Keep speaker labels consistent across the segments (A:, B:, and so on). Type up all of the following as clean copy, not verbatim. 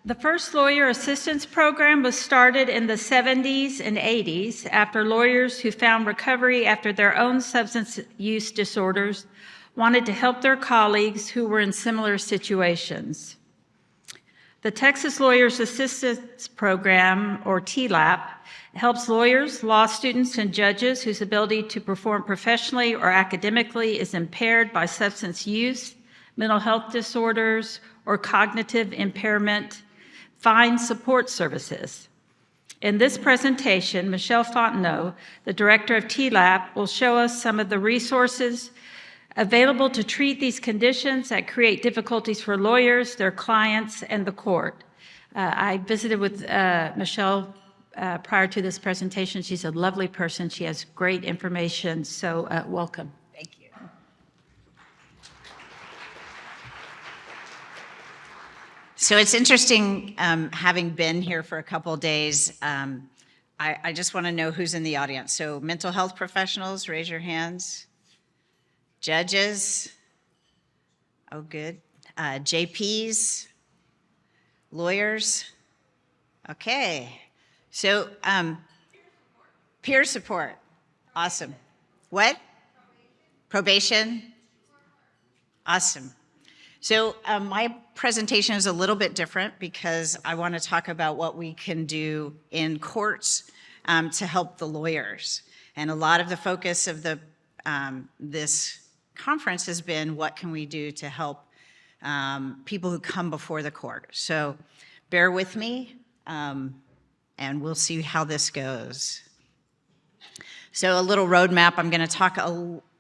A: The first lawyer assistance program was started in the 70s and 80s after lawyers who found recovery after their own substance use disorders wanted to help their colleagues who were in similar situations. The Texas Lawyers Assistance Program, or TLAP, helps lawyers, law students, and judges whose ability to perform professionally or academically is impaired by substance use, mental health disorders, or cognitive impairment find support services. In this presentation, Michelle Fontenot, the director of TLAP, will show us some of the resources available to treat these conditions that create difficulties for lawyers, their clients, and the court. I visited with Michelle prior to this presentation. She's a lovely person. She has great information, so welcome.
B: Thank you. So it's interesting, having been here for a couple of days, I just want to know who's in the audience. So mental health professionals, raise your hands. Judges, oh good. JPs, lawyers, okay. So peer support, awesome. What? Probation, awesome. So my presentation is a little bit different because I want to talk about what we can do in courts to help the lawyers. And a lot of the focus of this conference has been what can we do to help people who come before the court. So bear with me and we'll see how this goes. So a little roadmap, I'm going to talk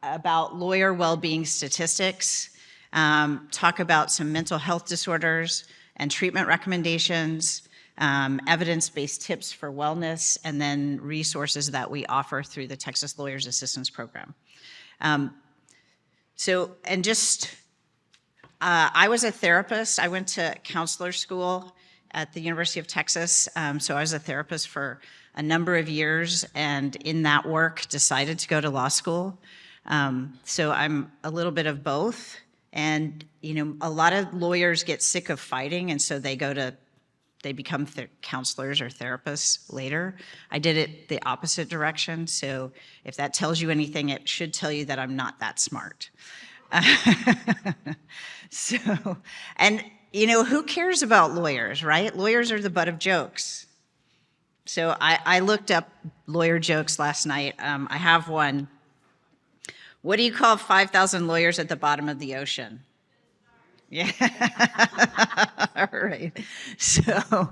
B: about lawyer well-being statistics, talk about some mental health disorders and treatment recommendations, evidence-based tips for wellness, and then resources that we offer through the Texas Lawyers Assistance Program. I was a therapist. I went to counselor school at the University of Texas, so I was a therapist for a number of years, and in that work decided to go to law school. So I'm a little bit of both. And, you know, a lot of lawyers get sick of fighting, and so they become counselors or therapists later. I did it the opposite direction, so if that tells you anything, it should tell you that I'm not that smart. And, you know, who cares about lawyers, right? Lawyers are the butt of jokes. So I looked up lawyer jokes last night. I have one. What do you call 5,000 lawyers at the bottom of the ocean? Yeah, all right. So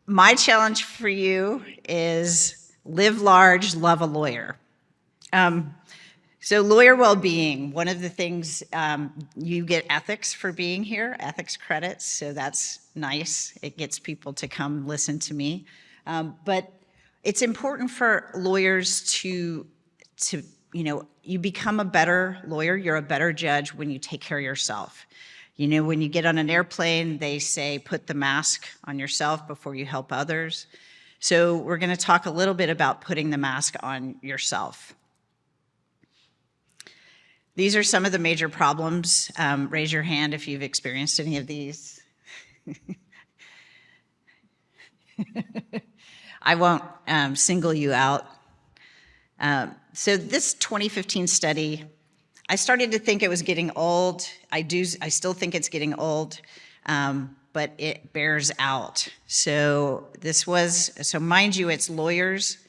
B: my challenge for you is live large, love a lawyer. So lawyer well-being, one of the things, you get ethics for being here, ethics credits, so that's nice. It gets people to come listen to me. But it's important for lawyers to you know, you become a better lawyer, you're a better judge when you take care of yourself. You know, when you get on an airplane, they say, put the mask on yourself before you help others. So we're gonna talk a little bit about putting the mask on yourself. These are some of the major problems. Raise your hand if you've experienced any of these. I won't single you out. So this 2015 study, I started to think it was getting old. I still think it's getting old, but it bears out. So mind you, it's lawyers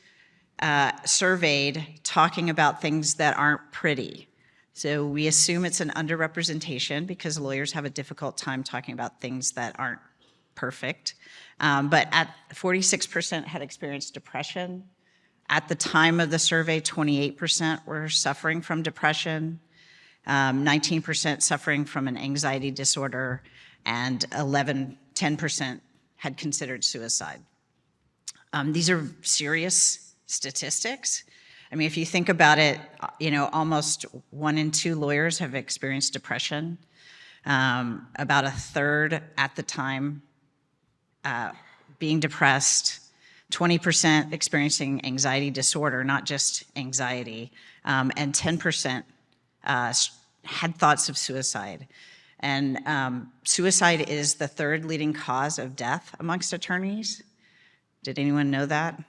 B: surveyed talking about things that aren't pretty. So we assume it's an underrepresentation because lawyers have a difficult time talking about things that aren't perfect. But at 46% had experienced depression. At the time of the survey, 28% were suffering from depression, 19% suffering from an anxiety disorder, and 10% had considered suicide. These are serious statistics. I mean, if you think about it, you know, almost 1 in 2 lawyers have experienced depression. About a third at the time being depressed. 20% experiencing anxiety disorder, not just anxiety, and 10% had thoughts of suicide. And suicide is the third leading cause of death amongst attorneys. Did anyone know that?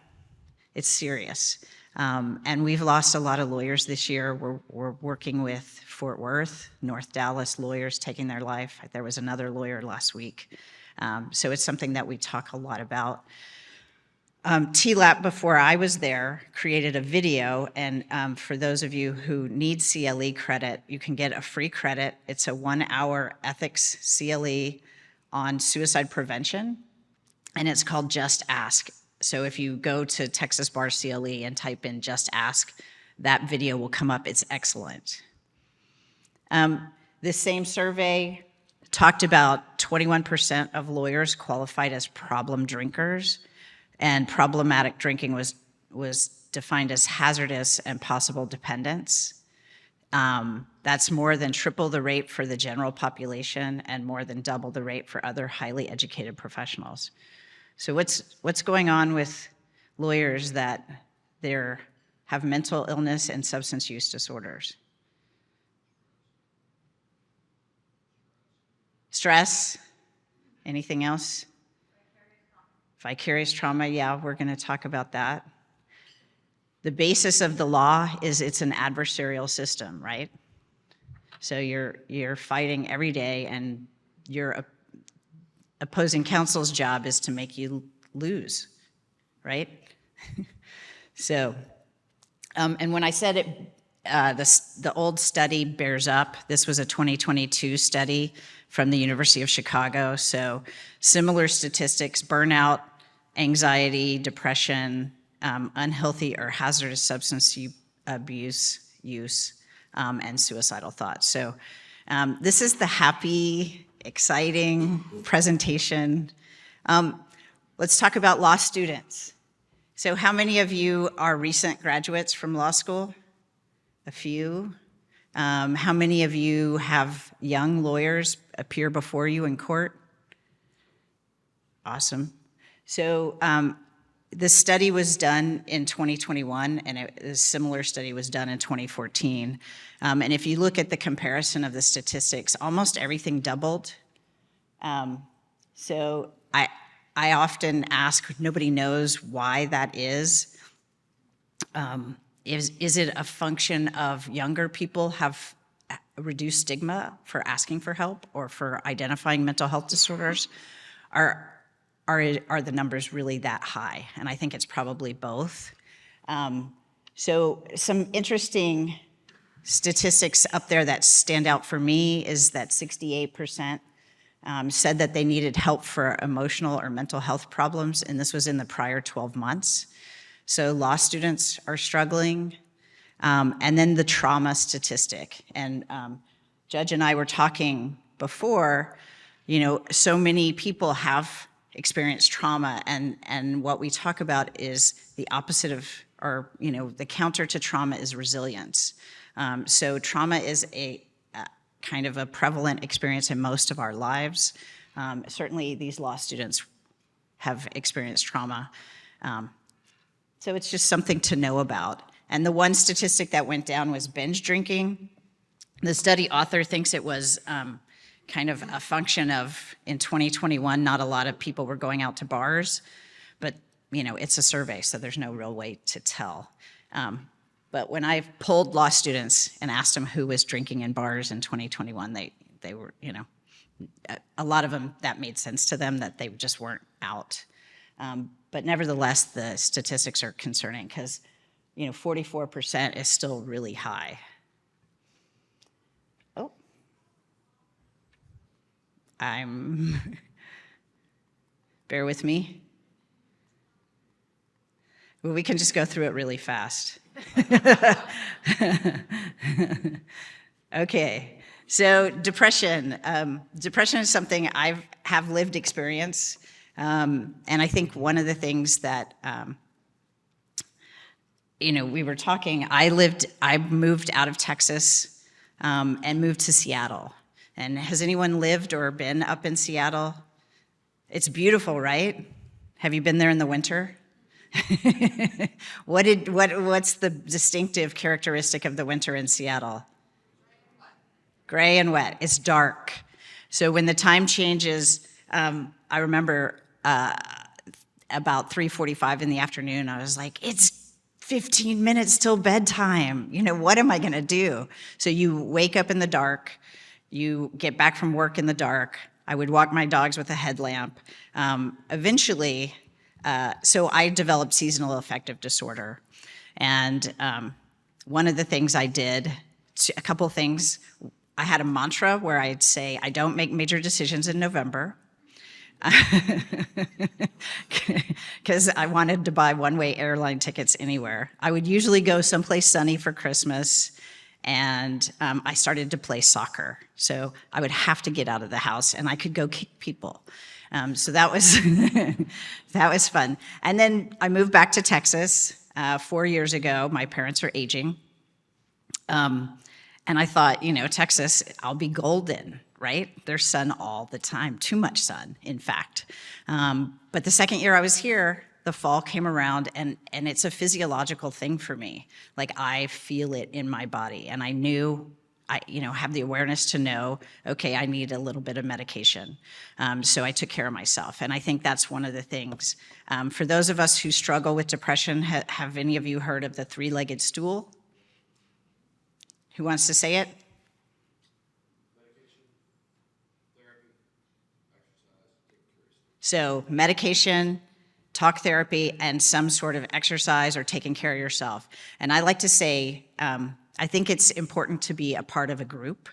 B: It's serious. And we've lost a lot of lawyers this year. We're working with Fort Worth, North Dallas lawyers taking their life. There was another lawyer last week. So it's something that we talk a lot about. TLAP, before I was there, created a video, and for those of you who need CLE credit, you can get a free credit. It's a 1-hour ethics CLE on suicide prevention, and it's called Just Ask. So if you go to Texas Bar CLE and type in Just Ask, that video will come up. It's excellent. This same survey talked about 21% of lawyers qualified as problem drinkers, and problematic drinking was defined as hazardous and possible dependence. That's more than triple the rate for the general population and more than double the rate for other highly educated professionals. So what's going on with lawyers that they have mental illness and substance use disorders? Stress? Anything else? Vicarious trauma, yeah, we're going to talk about that. The basis of the law is it's an adversarial system, right? So you're fighting every day, and your opposing counsel's job is to make you lose, right? So, and when I said it, the old study bears up. This was a 2022 study from the University of Chicago. So similar statistics: burnout, anxiety, depression, unhealthy or hazardous substance abuse use, and suicidal thoughts. So this is the happy, exciting presentation. Let's talk about law students. So how many of you are recent graduates from law school? A few. How many of you have young lawyers appear before you in court? Awesome. So this study was done in 2021, and a similar study was done in 2014. And if you look at the comparison of the statistics, almost everything doubled. So I often ask, nobody knows why that is. Is it a function of younger people have reduced stigma for asking for help or for identifying mental health disorders? Are the numbers really that high? And I think it's probably both. So some interesting statistics up there that stand out for me is that 68% said that they needed help for emotional or mental health problems, and this was in the prior 12 months. So law students are struggling. And then the trauma statistic. And Judge and I were talking before, so many people have experienced trauma, and what we talk about is the opposite of, or the counter to trauma is resilience. So trauma is a kind of a prevalent experience in most of our lives. Certainly these law students have experienced trauma. So it's just something to know about. And the one statistic that went down was binge drinking. The study author thinks it was kind of a function of, in 2021, not a lot of people were going out to bars, but it's a survey, so there's no real way to tell. But when I polled law students and asked them who was drinking in bars in 2021, they were, a lot of them, that made sense to them, that they just weren't out. But nevertheless, the statistics are concerning because 44% is still really high. Oh. Bear with me. Well, we can just go through it really fast. Okay, so depression. Depression is something I have lived experience. And I think one of the things that, we were talking, I moved out of Texas and moved to Seattle. And has anyone lived or been up in Seattle? It's beautiful, right? Have you been there in the winter? What's the distinctive characteristic of the winter in Seattle? Gray and wet. It's dark. So when the time changes, I remember about 3:45 in the afternoon, I was like, it's 15 minutes till bedtime. You know, what am I going to do? So you wake up in the dark, you get back from work in the dark. I would walk my dogs with a headlamp. Eventually, so I developed seasonal affective disorder. And one of the things I did, a couple things, I had a mantra where I'd say, I don't make major decisions in November. Because I wanted to buy one-way airline tickets anywhere. I would usually go someplace sunny for Christmas, and I started to play soccer. So I would have to get out of the house, and I could go kick people. So that was, that was fun. And then I moved back to Texas 4 years ago. My parents are aging. And I thought, you know, Texas, I'll be golden, right? There's sun all the time, too much sun, in fact. But the second year I was here, the fall came around, and it's a physiological thing for me. Like, I feel it in my body, and I knew, have the awareness to know, okay, I need a little bit of medication. So I took care of myself, and I think that's one of the things. For those of us who struggle with depression, have any of you heard of the three-legged stool? Who wants to say it? So medication, talk therapy, and some sort of exercise or taking care of yourself. And I like to say, I think it's important to be a part of a group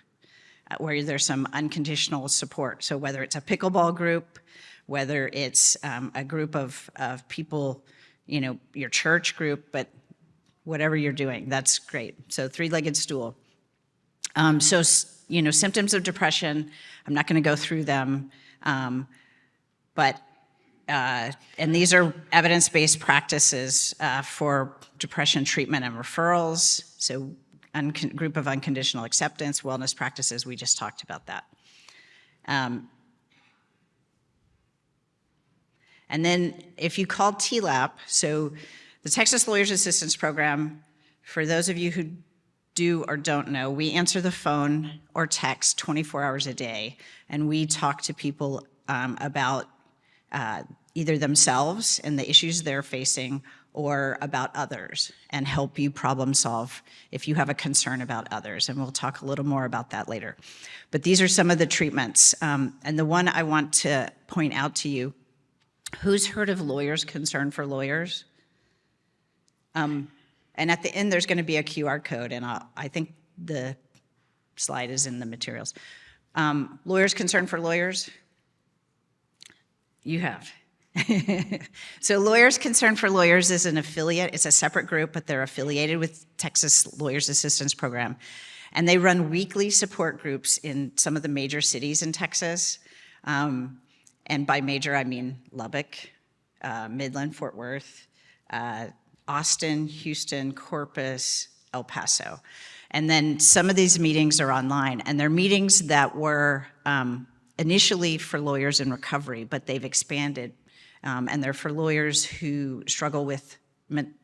B: where there's some unconditional support. So whether it's a pickleball group, whether it's a group of people, you know, your church group, but whatever you're doing, that's great. So three-legged stool. So, you know, symptoms of depression, I'm not going to go through them, but, and these are evidence-based practices for depression treatment and referrals. So group of unconditional acceptance, wellness practices, we just talked about that. And then if you call TLAP, so the Texas Lawyers Assistance Program, for those of you who do or don't know, we answer the phone or text 24 hours a day, and we talk to people about either themselves and the issues they're facing, or about others, and help you problem solve if you have a concern about others. And we'll talk a little more about that later. But these are some of the treatments. And the one I want to point out to you, who's heard of Lawyers Concern for Lawyers? And at the end, there's going to be a QR code, and I think the slide is in the materials. Lawyers Concern for Lawyers? You have. So Lawyers Concern for Lawyers is an affiliate. It's a separate group, but they're affiliated with Texas Lawyers Assistance Program. And they run weekly support groups in some of the major cities in Texas. And by major, I mean Lubbock, Midland, Fort Worth, Austin, Houston, Corpus, El.P.C. And then some of these meetings are online, and they're meetings that were initially for lawyers in recovery, but they've expanded, and they're for lawyers who struggle with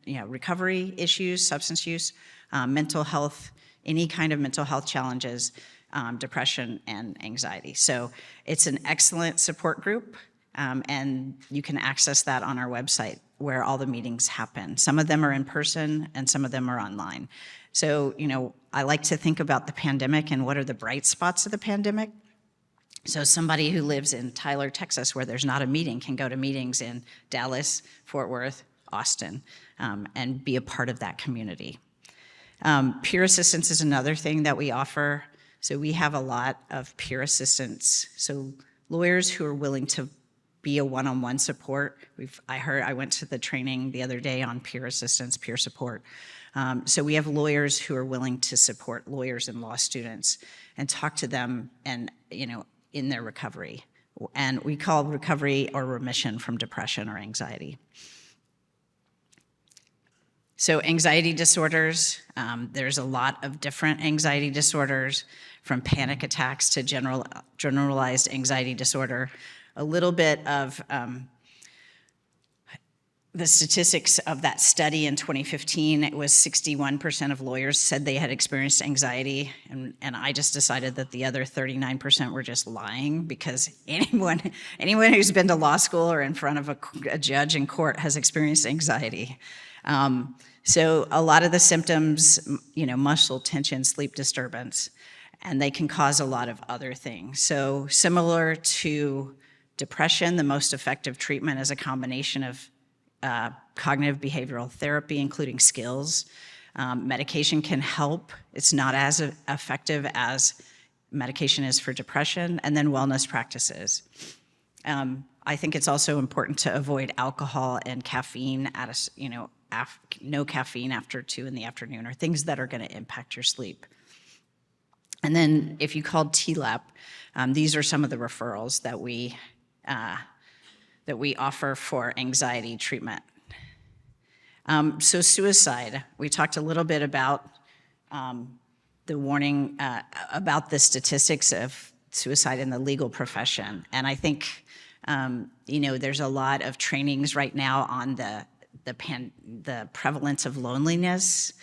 B: recovery issues, substance use, mental health, any kind of mental health challenges, depression and anxiety. So it's an excellent support group, and you can access that on our website where all the meetings happen. Some of them are in person and some of them are online. So, you know, I like to think about the pandemic and what are the bright spots of the pandemic. So somebody who lives in Tyler, Texas, where there's not a meeting, can go to meetings in Dallas, Fort Worth, Austin, and be a part of that community. Peer assistance is another thing that we offer. So we have a lot of peer assistance. So lawyers who are willing to be a one-on-one support. I went to the training the other day on peer assistance, peer support. So we have lawyers who are willing to support lawyers and law students and talk to them and, you know, in their recovery. And we call recovery or remission from depression or anxiety. So anxiety disorders, there's a lot of different anxiety disorders, from panic attacks to generalized anxiety disorder. A little bit of the statistics of that study in 2015, it was 61% of lawyers said they had experienced anxiety, and I just decided that the other 39% were just lying, because anyone who's been to law school or in front of a judge in court has experienced anxiety. So a lot of the symptoms, muscle tension, sleep disturbance, and they can cause a lot of other things. So similar to depression, the most effective treatment is a combination of cognitive behavioral therapy, including skills. Medication can help. It's not as effective as medication is for depression, and then wellness practices. I think it's also important to avoid alcohol and caffeine at no caffeine after 2 in the afternoon, or things that are going to impact your sleep. And then if you called TLAP, these are some of the referrals that we offer for anxiety treatment. So suicide, we talked a little bit about the warning, about the statistics of suicide in the legal profession. And I think, there's a lot of trainings right now on the prevalence of loneliness.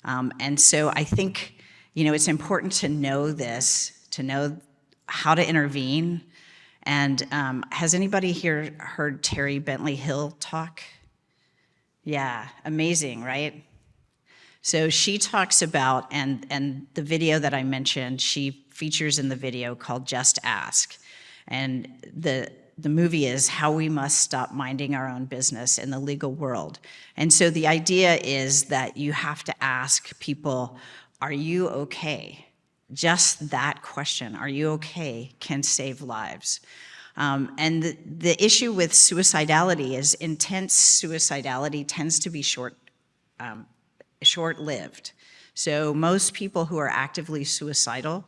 B: And so I think, it's important to know this, to know how to intervene. And has anybody here heard Terry Bentley Hill talk? Yeah, amazing, right? So she talks about, and the video that I mentioned, she features in the video called Just Ask. And the movie is how we must stop minding our own business in the legal world. And so the idea is that you have to ask people, are you okay? Just that question, are you okay, can save lives. And the issue with suicidality is intense suicidality tends to be short-lived. So most people who are actively suicidal,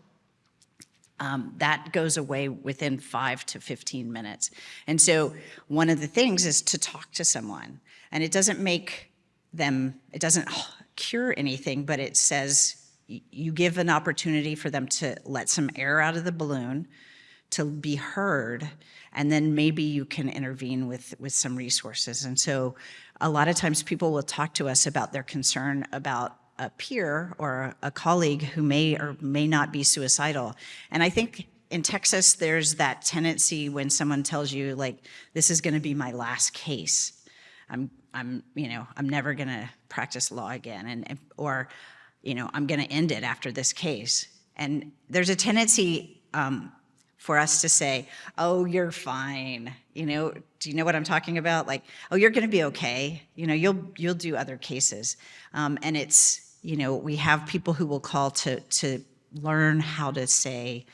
B: that goes away within 5 to 15 minutes. And so one of the things is to talk to someone. And it doesn't cure anything, but it says you give an opportunity for them to let some air out of the balloon, to be heard, and then maybe you can intervene with some resources. And so a lot of times people will talk to us about their concern about a peer or a colleague who may or may not be suicidal. And I think in Texas, there's that tendency when someone tells you, like, this is gonna be my last case. I'm never gonna practice law again, or I'm gonna end it after this case. And there's a tendency for us to say, oh, you're fine. Do you know what I'm talking about? Like, oh, you're gonna be okay. You'll do other cases. And it's, we have people who will call to learn how to say,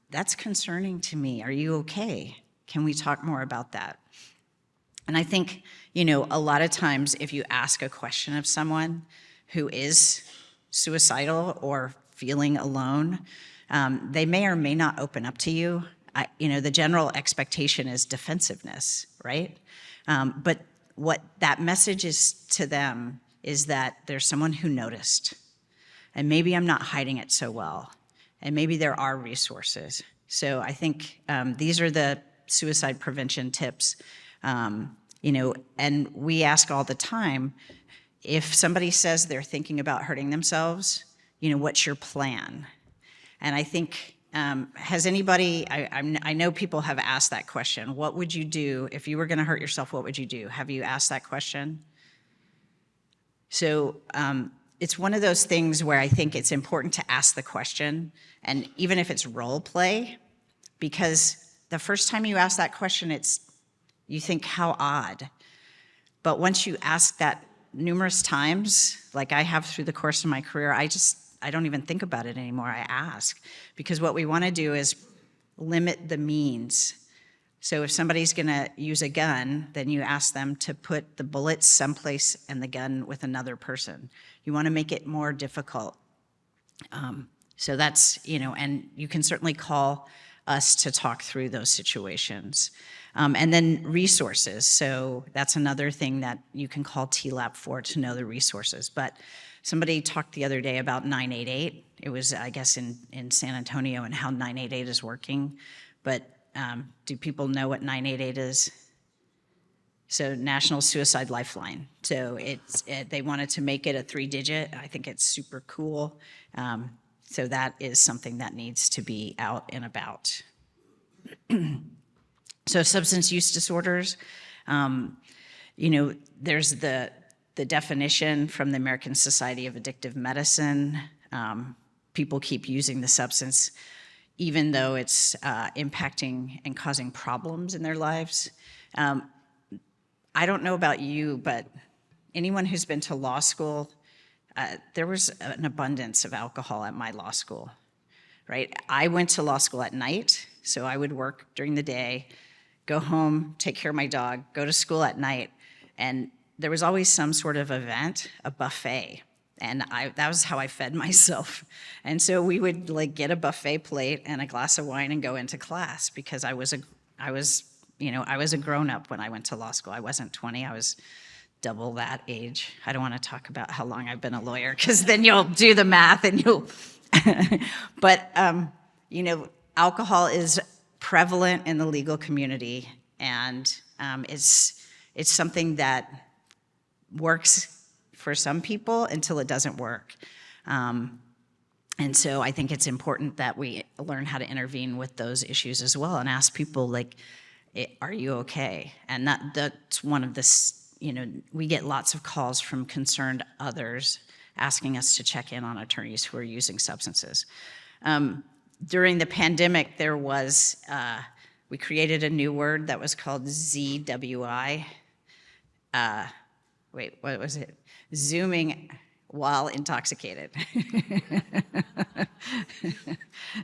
B: that's concerning to me. Are you okay? Can we talk more about that? And I think, a lot of times if you ask a question of someone who is suicidal or feeling alone, they may or may not open up to you. The general expectation is defensiveness, right? But what that message is to them is that there's someone who noticed, and maybe I'm not hiding it so well, and maybe there are resources. So I think these are the suicide prevention tips, and we ask all the time, if somebody says they're thinking about hurting themselves, what's your plan? And I think, has anybody, I know people have asked that question, what would you do if you were gonna hurt yourself, what would you do? Have you asked that question? So it's one of those things where I think it's important to ask the question, and even if it's role play, because the first time you ask that question, you think, how odd. But once you ask that numerous times, like I have through the course of my career, I don't even think about it anymore, I ask. Because what we wanna do is limit the means. So if somebody's gonna use a gun, then you ask them to put the bullets someplace and the gun with another person. You wanna make it more difficult. So that's, and you can certainly call us to talk through those situations. And then resources. So that's another thing that you can call TLAP for, to know the resources. But somebody talked the other day about 988. It was, I guess, in San Antonio, and how 988 is working. But do people know what 988 is? So National Suicide Lifeline. So they wanted to make it a 3-digit. I think it's super cool. So that is something that needs to be out and about. So substance use disorders, there's the definition from the American Society of Addictive Medicine. People keep using the substance even though it's impacting and causing problems in their lives. I don't know about you, but anyone who's been to law school, there was an abundance of alcohol at my law school, right? I went to law school at night, so I would work during the day, go home, take care of my dog, go to school at night, and there was always some sort of event, a buffet, and that was how I fed myself. And so we would get a buffet plate and a glass of wine and go into class because I was a grown-up when I went to law school. I wasn't 20, I was double that age. I don't want to talk about how long I've been a lawyer because then you'll do the math and you'll, but alcohol is prevalent in the legal community, and it's something that works for some people until it doesn't work. And so I think it's important that we learn how to intervene with those issues as well and ask people are you okay? And that's one of the, we get lots of calls from concerned others asking us to check in on attorneys who are using substances. During the pandemic, we created a new word that was called ZWI. What was it? Zooming while intoxicated.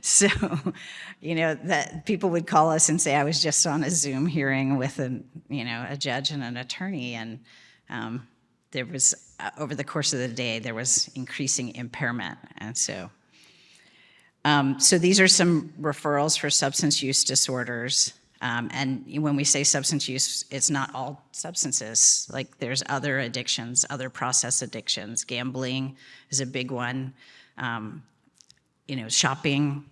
B: So, that people would call us and say, I was just on a Zoom hearing with a judge and an attorney, and there was, over the course of the day, there was increasing impairment. And so these are some referrals for substance use disorders. And when we say substance use, it's not all substances. There's other addictions, other process addictions. Gambling is a big one. Shopping,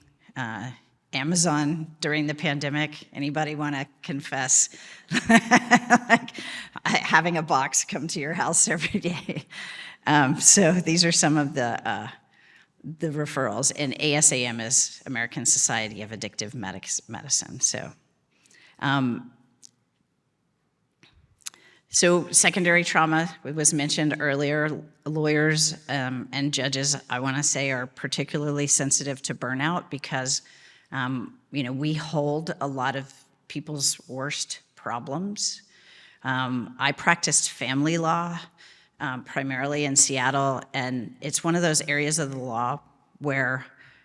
B: Amazon during the pandemic. Anybody want to confess? Having a box come to your house every day. So these are some of the referrals. And ASAM is American Society of Addictive Medicine. So secondary trauma was mentioned earlier. Lawyers and judges, I want to say, are particularly sensitive to burnout because, we hold a lot of people's worst problems. I practiced family law primarily in Seattle, and it's one of those areas of the law where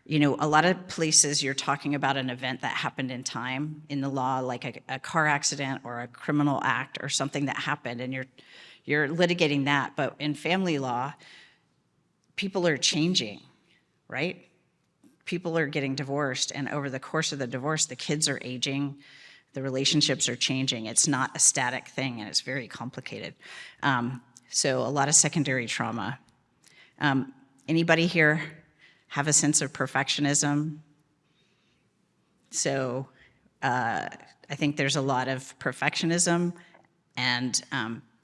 B: a lot of places you're talking about an event that happened in time in the law, like a car accident or a criminal act or something that happened, and you're litigating that. But in family law, people are changing, right? People are getting divorced, and over the course of the divorce, the kids are aging, the relationships are changing. It's not a static thing, and it's very complicated. So a lot of secondary trauma. Anybody here have a sense of perfectionism? So I think there's a lot of perfectionism and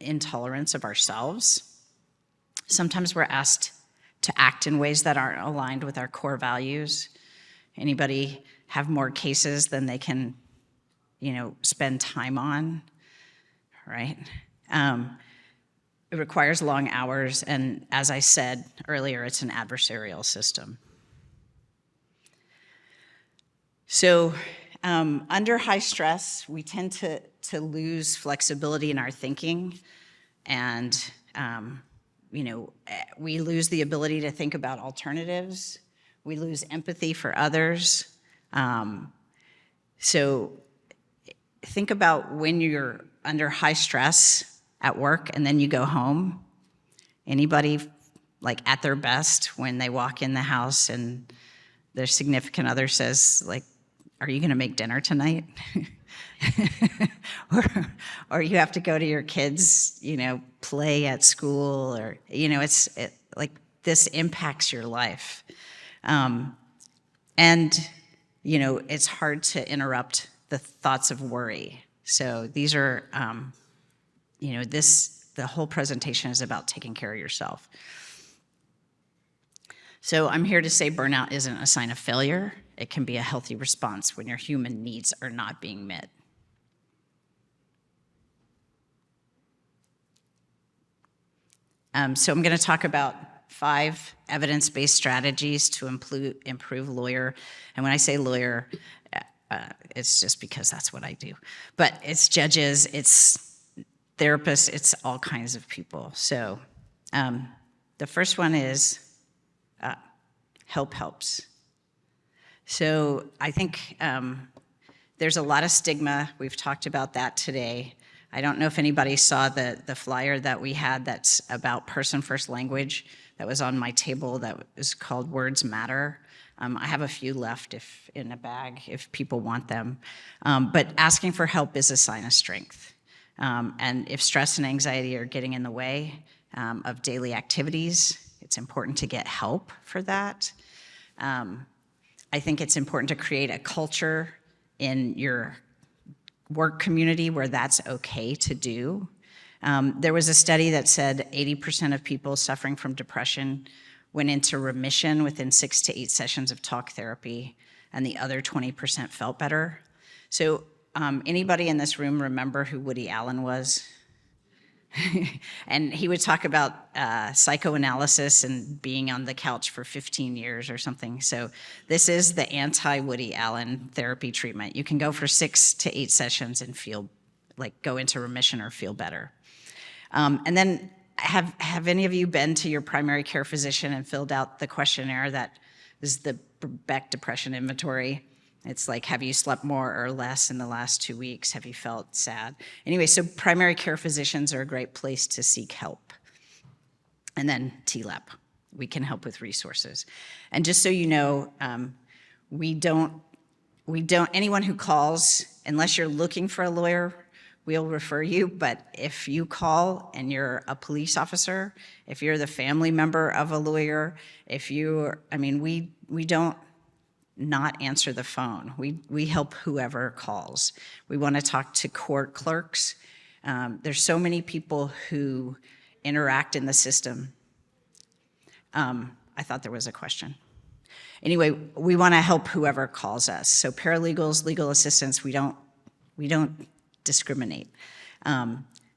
B: intolerance of ourselves. Sometimes we're asked to act in ways that aren't aligned with our core values. Anybody have more cases than they can, spend time on, right? It requires long hours, and as I said earlier, it's an adversarial system. So under high stress, we tend to lose flexibility in our thinking, and we lose the ability to think about alternatives. We lose empathy for others. So think about when you're under high stress at work and then you go home. Anybody at their best when they walk in the house and their significant other says, are you gonna make dinner tonight? or you have to go to your kids, play at school, or, this impacts your life. And, it's hard to interrupt the thoughts of worry. So these are the whole presentation is about taking care of yourself. So I'm here to say burnout isn't a sign of failure. It can be a healthy response when your human needs are not being met. So I'm going to talk about 5 evidence-based strategies to improve lawyer. And when I say lawyer, it's just because that's what I do. But it's judges, it's therapists, it's all kinds of people. So the first one is help helps. So I think there's a lot of stigma. We've talked about that today. I don't know if anybody saw the flyer that we had that's about person-first language that was on my table that was called Words Matter. I have a few left in a bag if people want them. But asking for help is a sign of strength. And if stress and anxiety are getting in the way of daily activities, it's important to get help for that. I think it's important to create a culture in your work community where that's okay to do. There was a study that said 80% of people suffering from depression went into remission within 6 to 8 sessions of talk therapy, and the other 20% felt better. So anybody in this room remember who Woody Allen was? And he would talk about psychoanalysis and being on the couch for 15 years or something. So this is the anti-Woody Allen therapy treatment. You can go for 6 to 8 sessions and go into remission or feel better. And then have any of you been to your primary care physician and filled out the questionnaire that is the Beck Depression Inventory? It's like, have you slept more or less in the last 2 weeks? Have you felt sad? Anyway, so primary care physicians are a great place to seek help. And then TLAP, we can help with resources. And just so you know, anyone who calls, unless you're looking for a lawyer, we'll refer you. But if you call and you're a police officer, if you're the family member of a lawyer, we don't not answer the phone. We help whoever calls. We want to talk to court clerks. There's so many people who interact in the system. I thought there was a question. Anyway, we want to help whoever calls us. So paralegals, legal assistants, we don't discriminate.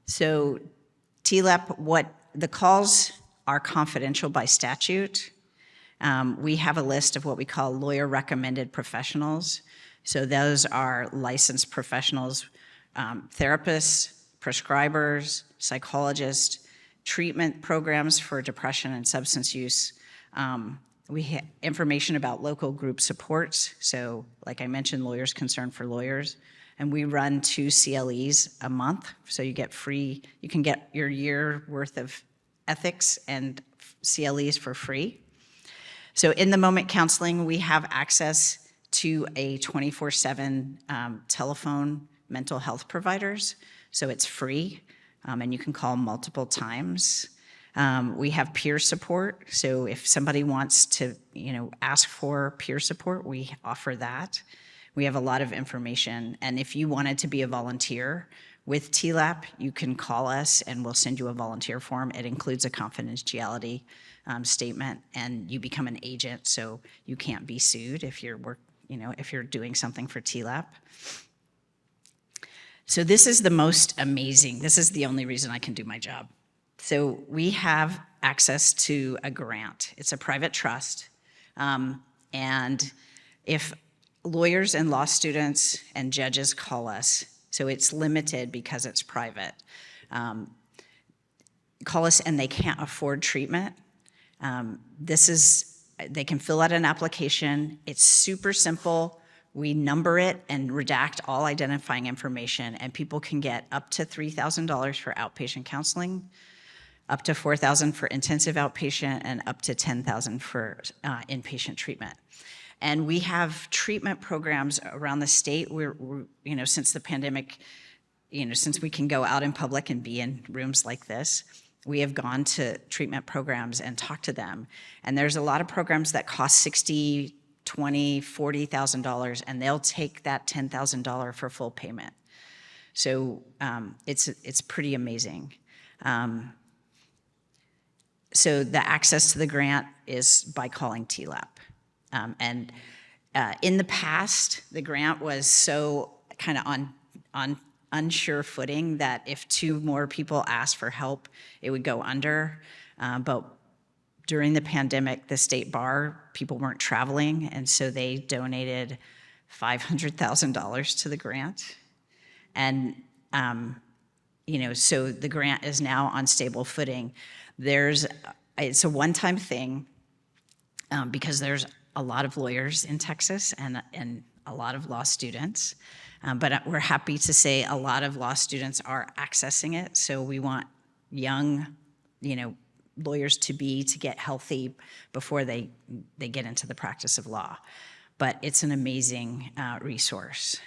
B: So TLAP, the calls are confidential by statute. We have a list of what we call lawyer-recommended professionals. So those are licensed professionals, therapists, prescribers, psychologists, treatment programs for depression and substance use. We have information about local group supports. So like I mentioned, Lawyers Concerned for Lawyers. And we run 2 CLEs a month. So you can get your year worth of ethics and CLEs for free. So in the moment counseling, we have access to a 24/7 telephone mental health providers. So it's free, and you can call multiple times. We have peer support. So if somebody wants to, ask for peer support, we offer that. We have a lot of information. And if you wanted to be a volunteer with TLAP, you can call us and we'll send you a volunteer form. It includes a confidentiality statement, and you become an agent, so you can't be sued if you're doing something for TLAP. So this is the most amazing. This is the only reason I can do my job. So we have access to a grant. It's a private trust, and if lawyers and law students and judges call us, so it's limited because it's private, call us and they can't afford treatment. They can fill out an application. It's super simple. We number it and redact all identifying information, and people can get up to $3,000 for outpatient counseling, up to $4,000 for intensive outpatient, and up to $10,000 for inpatient treatment. And we have treatment programs around the state. We're since the pandemic, since we can go out in public and be in rooms like this, we have gone to treatment programs and talked to them. And there's a lot of programs that cost $60,000, $20,000, $40,000, and they'll take that $10,000 for full payment. So it's pretty amazing. So the access to the grant is by calling TLAP. And in the past, the grant was so kind of on unsure footing that if 2 more people asked for help, it would go under. But during the pandemic, the state bar, people weren't traveling, and so they donated $500,000 to the grant. And so the grant is now on stable footing. It's a one-time thing because there's a lot of lawyers in Texas and a lot of law students. But we're happy to say a lot of law students are accessing it. So we want young, lawyers to get healthy before they get into the practice of law. But it's an amazing resource.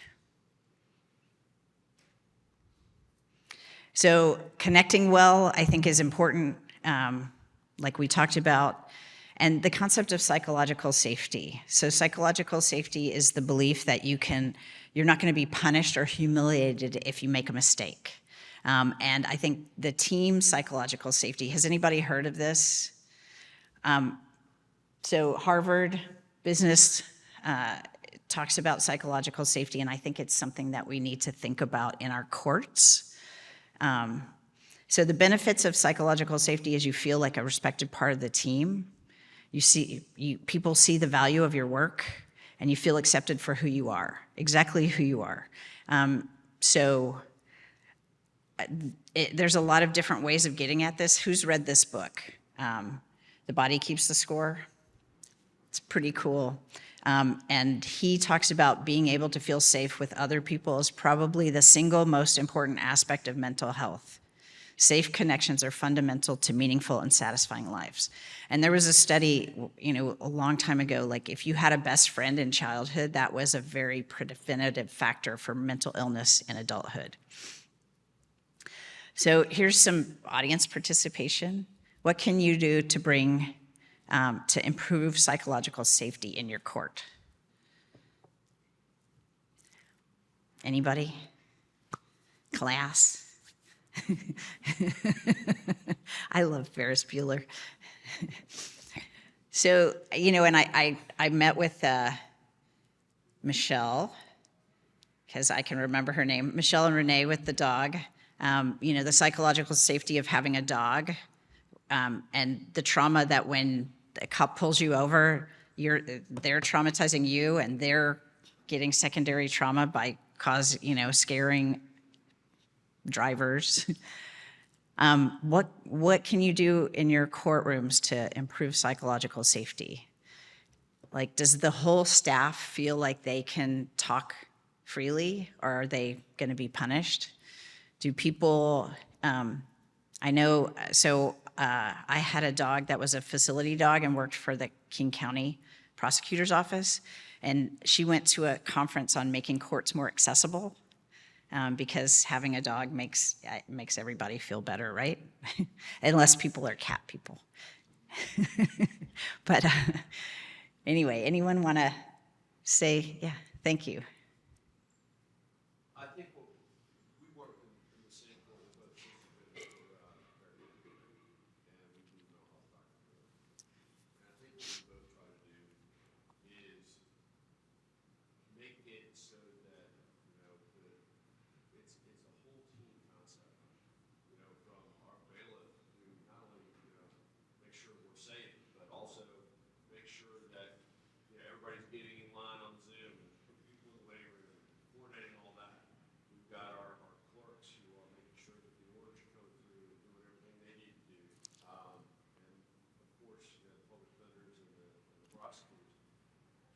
B: So connecting well, I think, is important, like we talked about, and the concept of psychological safety. So psychological safety is the belief that you're not going to be punished or humiliated if you make a mistake. And I think the team psychological safety, has anybody heard of this? So Harvard Business talks about psychological safety, and I think it's something that we need to think about in our courts. So the benefits of psychological safety is you feel like a respected part of the team. People see the value of your work, and you feel accepted for who you are, exactly who you are. There's a lot of different ways of getting at this. Who's read this book? The Body Keeps the Score. It's pretty cool. And he talks about being able to feel safe with other people is probably the single most important aspect of mental health. Safe connections are fundamental to meaningful and satisfying lives. And there was a study, a long time ago, like if you had a best friend in childhood, that was a very definitive factor for mental illness in adulthood. So here's some audience participation. What can you do to improve psychological safety in your court? Anybody? Class? I love Ferris Bueller. So, and I met with Michelle, because I can remember her name, Michelle and Renee with the dog. The psychological safety of having a dog, and the trauma that when a cop pulls you over, they're traumatizing you, and they're getting secondary trauma by scaring drivers. What can you do in your courtrooms to improve psychological safety? Like, does the whole staff feel like they can talk freely, or are they going to be punished? Do people, I know, I had a dog that was a facility dog and worked for the King County Prosecutor's Office, and she went to a conference on making courts more accessible, because having a dog makes everybody feel better, right? Unless people are cat people. But anyway, anyone want to say, yeah, thank you.
C: I think we work in the same court with both systems and we do mental health doctors. And I think what we both try to do is make it so that, it's a whole team concept. From our bailiff to not only, make sure we're safe, but also make sure that, everybody's getting in line on Zoom and put people in the waiting room, coordinating all that. We've got our clerks who are making sure that the orders are coming through and doing everything they need to do. And of course, the public defenders and the prosecutors.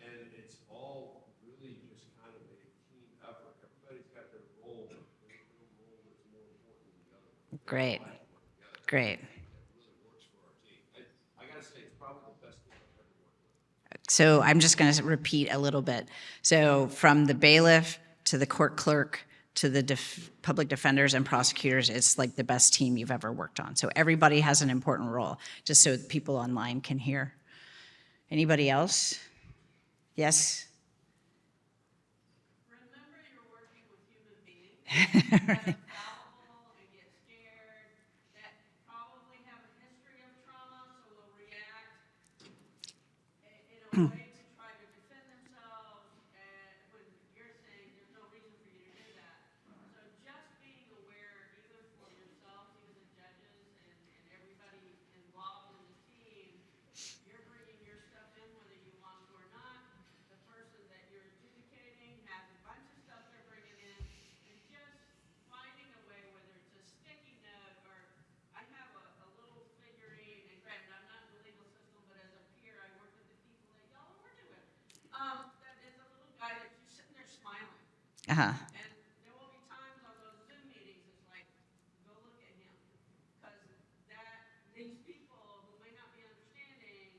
C: And it's all really just kind of a team effort. Everybody's got their role, but there's no role that's more important than the other.
B: Great. Great.
C: It really works for our team. I gotta say, it's probably the best team I've ever worked with.
B: So I'm just going to repeat a little bit. So from the bailiff to the court clerk to the public defenders and prosecutors, it's like the best team you've ever worked on. So everybody has an important role, just so people online can hear. Anybody else? Yes?
D: Remember, you're working with human beings.
A: that are fallible and get scared, that probably have a history of trauma, so will react in a way to try to defend themselves, when you're saying there's no reason for you to do that. So just being aware, even for yourself, even the judges and everybody involved in the team, you're bringing your stuff in whether you want to or not. The person that you're adjudicating has a bunch of stuff they're bringing in, and just finding a way, whether it's a sticky note or I have a little figurine, and granted, I'm not in the legal system, but as a peer, I work with the people that y'all are working with. That is a little guy that you're sitting there smiling.
B: Uh-huh.
A: And there will be times on those Zoom meetings, it's like, go look at him. Because these people who may not be understanding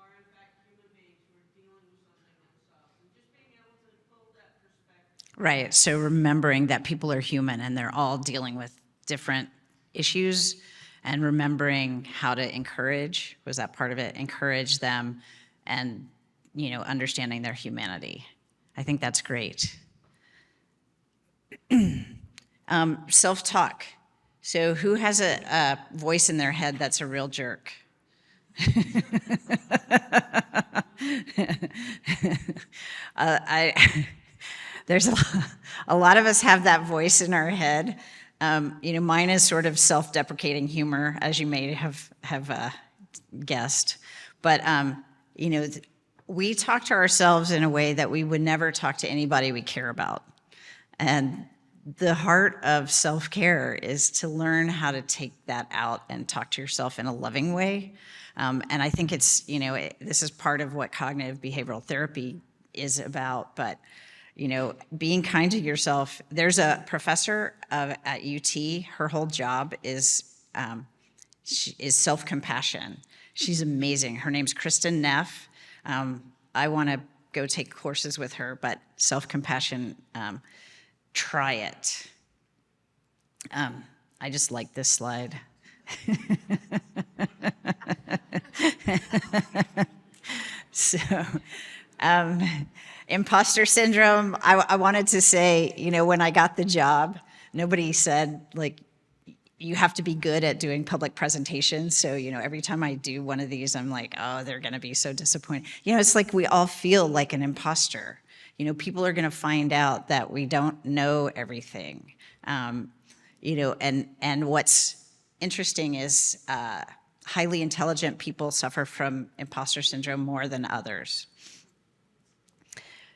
A: are in fact human beings who are dealing with something themselves. And just being able to pull that perspective.
B: Right, so remembering that people are human and they're all dealing with different issues, and remembering how to encourage, was that part of it? Encourage them, and, understanding their humanity. I think that's great. Self-talk. So who has a voice in their head that's a real jerk? There's a lot of us have that voice in our head. Mine is sort of self-deprecating humor, as you may have guessed. But, we talk to ourselves in a way that we would never talk to anybody we care about. And the heart of self-care is to learn how to take that out and talk to yourself in a loving way. And I think it's, this is part of what cognitive behavioral therapy is about. But, being kind to yourself. There's a professor at UT, her whole job is self-compassion. She's amazing. Her name's Kristen Neff. I want to go take courses with her, but self-compassion, try it. I just like this slide. So, imposter syndrome, I wanted to say, when I got the job, nobody said, you have to be good at doing public presentations. So, every time I do one of these, I'm like, oh, they're going to be so disappointed. It's like we all feel like an imposter. People are going to find out that we don't know everything. And what's interesting is highly intelligent people suffer from imposter syndrome more than others.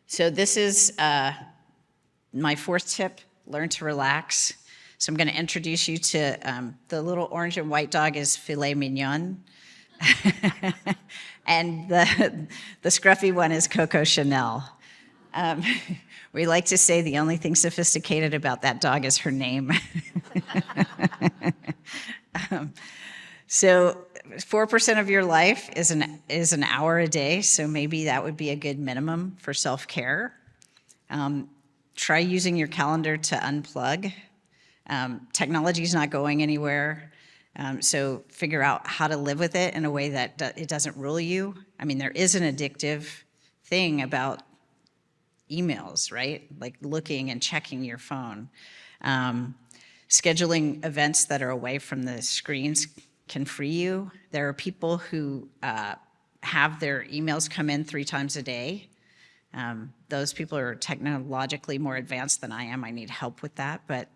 B: So this is my fourth tip, learn to relax. So I'm going to introduce you to the little orange and white dog is filet mignon. And the scruffy one is Coco Chanel. We like to say the only thing sophisticated about that dog is her name. So 4% of your life is an hour a day, so maybe that would be a good minimum for self-care. Try using your calendar to unplug. Technology is not going anywhere, so figure out how to live with it in a way that it doesn't rule you. I mean, there is an addictive thing about emails, right? Like looking and checking your phone. Scheduling events that are away from the screens can free you. There are people who have their emails come in 3 times a day. Those people are technologically more advanced than I am. I need help with that, but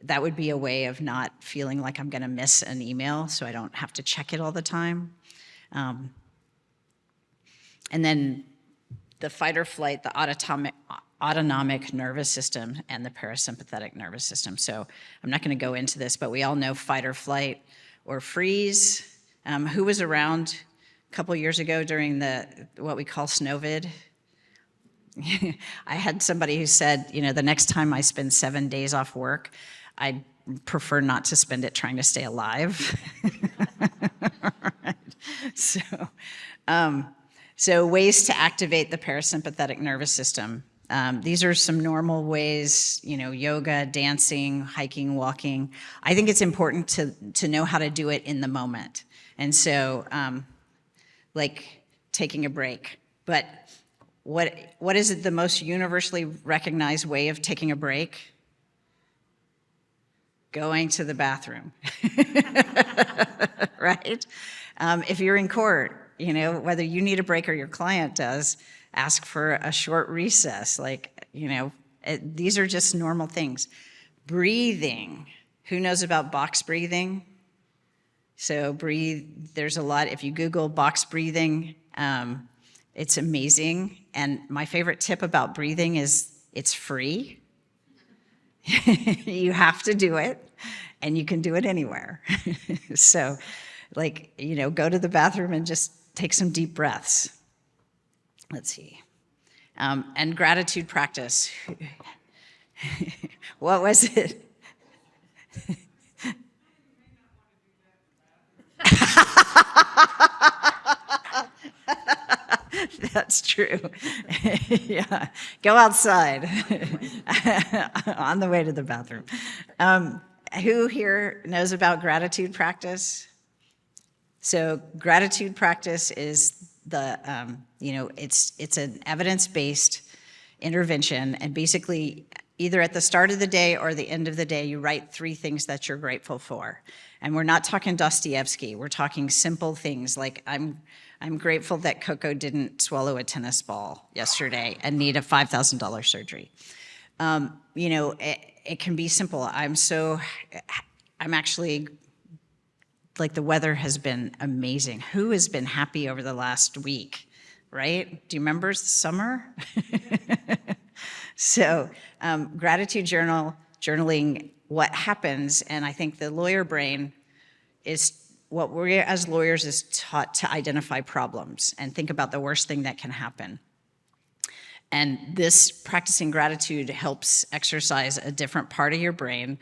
B: that would be a way of not feeling like I'm gonna miss an email, so I don't have to check it all the time. And then the fight or flight, the autonomic nervous system and the parasympathetic nervous system. So I'm not gonna go into this, but we all know fight or flight or freeze. Who was around a couple years ago during what we call snowvid? I had somebody who said, the next time I spend 7 days off work, I'd prefer not to spend it trying to stay alive. Right. So ways to activate the parasympathetic nervous system. These are some normal ways, yoga, dancing, hiking, walking. I think it's important to know how to do it in the moment. And so, like taking a break. But what is the most universally recognized way of taking a break? going to the bathroom, right? If you're in court, you know, whether you need a break or your client does, ask for a short recess. Like, you know, these are just normal things. Breathing. Who knows about box breathing? So breathe, there's a lot. If you Google box breathing, it's amazing. And my favorite tip about breathing is it's free. You have to do it, and you can do it anywhere. So, like, you know, go to the bathroom and just take some deep breaths. Let's see. And gratitude practice. What was it? That's true. Yeah, go outside on the way to the bathroom. Who here knows about gratitude practice? So gratitude practice is the, you know, it's an evidence-based intervention, and basically either at the start of the day or the end of the day, you write 3 things that you're grateful for. And we're not talking Dostoevsky, we're talking simple things like I'm grateful that Coco didn't swallow a tennis ball yesterday and need a $5,000 surgery. You know, it can be simple. I'm actually, like, the weather has been amazing. Who has been happy over the last week, right? Do you remember summer? So gratitude journaling, what happens, and I think the lawyer brain is what we as lawyers is taught to identify problems and think about the worst thing that can happen. And this practicing gratitude helps exercise a different part of your brain,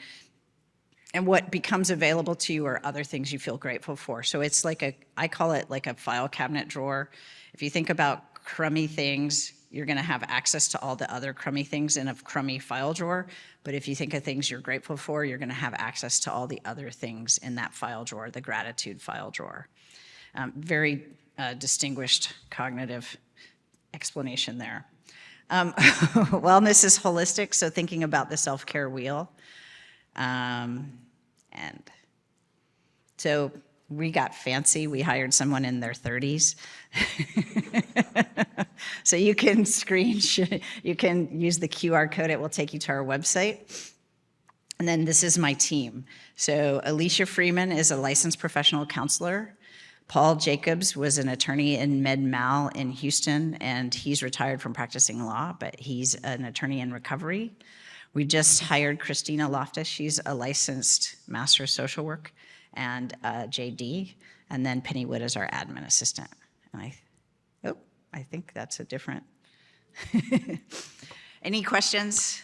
B: and what becomes available to you are other things you feel grateful for. So it's like I call it like a file cabinet drawer. If you think about crummy things, you're gonna have access to all the other crummy things in a crummy file drawer. But if you think of things you're grateful for, you're gonna have access to all the other things in that file drawer, the gratitude file drawer. Very distinguished cognitive explanation there. Wellness is holistic, so thinking about the self-care wheel. And so we got fancy. We hired someone in their 30s. So you can you can use the QR code. It will take you to our website. And then this is my team. So Alicia Freeman is a licensed professional counselor. Paul Jacobs was an attorney in Med-Mal in Houston, and he's retired from practicing law, but he's an attorney in recovery. We just hired Christina Loftus. She's a licensed master of social work and JD. And then Penny Wood is our admin assistant. And I think that's a different. Any questions?